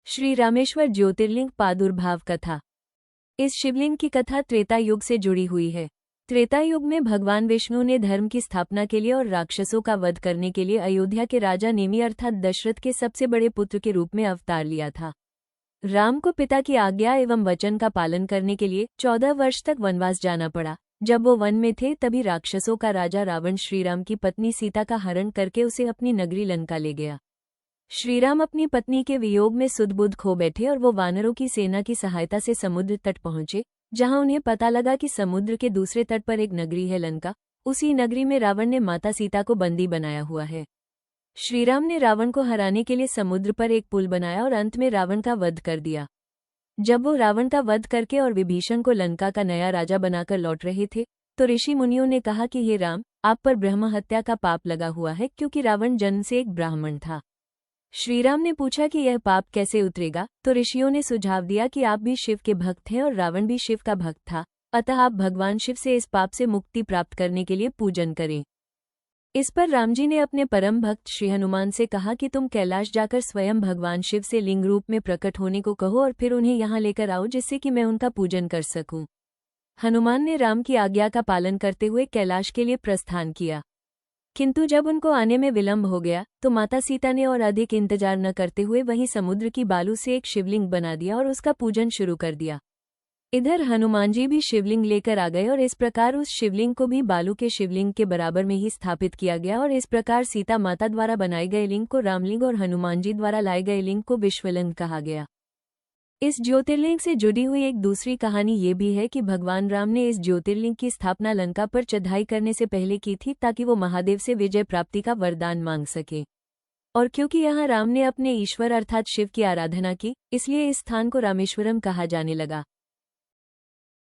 श्री रामेश्वर ज्योतिर्लिंग प्रादुर्भाव कथा। इस शिवलिंग की कथा त्रेता युग से जुड़ी हुई है। त्रेता युग में भगवान विष्णु ने धर्म की स्थापना के लिए और राक्षसों का वध करने के लिए अयोध्या के राजा नेमि अर्थात दशरथ के सबसे बड़े पुत्र के रूप में अवतार लिया था। राम को पिता की आज्ञा एवं वचन का पालन करने के लिए 14 वर्ष तक वनवास जाना पड़ा। जब वो वन में थे तभी राक्षसों का राजा रावण श्रीराम की पत्नी सीता का हरण करके उसे अपनी नगरी लंका ले गया। श्रीराम अपनी पत्नी के वियोग में सुध-बुध खो बैठे और वो वानरों की सेना की सहायता से समुद्र तट पहुंचे, जहां उन्हें पता लगा कि समुद्र के दूसरे तट पर एक नगरी है लंका। उसी नगरी में रावण ने माता सीता को बंदी बनाया हुआ है। श्रीराम ने रावण को हराने के लिए समुद्र पर एक पुल बनाया और अंत में रावण का वध कर दिया। जब वो रावण का वध करके और विभीषण को लंका का नया राजा बनाकर लौट रहे थे, तो ऋषि मुनियों ने कहा कि हे राम, आप पर ब्रह्म हत्या का पाप लगा हुआ है, क्योंकि रावण जन्म से एक ब्राह्मण था। श्रीराम ने पूछा कि यह पाप कैसे उतरेगा, तो ऋषियों ने सुझाव दिया कि आप भी शिव के भक्त हैं और रावण भी शिव का भक्त था, अतः आप भगवान शिव से इस पाप से मुक्ति प्राप्त करने के लिए पूजन करें। इस पर रामजी ने अपने परम भक्त श्री हनुमान से कहा कि तुम कैलाश जाकर स्वयं भगवान शिव से लिंग रूप में प्रकट होने को कहो और फिर उन्हें यहाँ लेकर आओ, जिससे कि मैं उनका पूजन कर सकूं। हनुमान ने राम की आज्ञा का पालन करते हुए कैलाश के लिए प्रस्थान किया, किंतु जब उनको आने में विलंब हो गया तो माता सीता ने और अधिक इंतजार न करते हुए वहीं समुद्र की बालू से एक शिवलिंग बना दिया और उसका पूजन शुरू कर दिया। इधर हनुमान जी भी शिवलिंग लेकर आ गए और इस प्रकार उस शिवलिंग को भी बालू के शिवलिंग के बराबर में ही स्थापित किया गया और इस प्रकार सीता माता द्वारा बनाए गए लिंग को रामलिंग और हनुमान जी द्वारा लाए गए लिंग को विश्वलिंग कहा गया। इस ज्योतिर्लिंग से जुड़ी हुई एक दूसरी कहानी ये भी है कि भगवान राम ने इस ज्योतिर्लिंग की स्थापना लंका पर चढ़ाई करने से पहले की थी, ताकि वो महादेव से विजय प्राप्ति का वरदान मांग सके। और क्योंकि यहाँ राम ने अपने ईश्वर अर्थात शिव की आराधना की, इसलिए इस स्थान को रामेश्वरम कहा जाने लगा।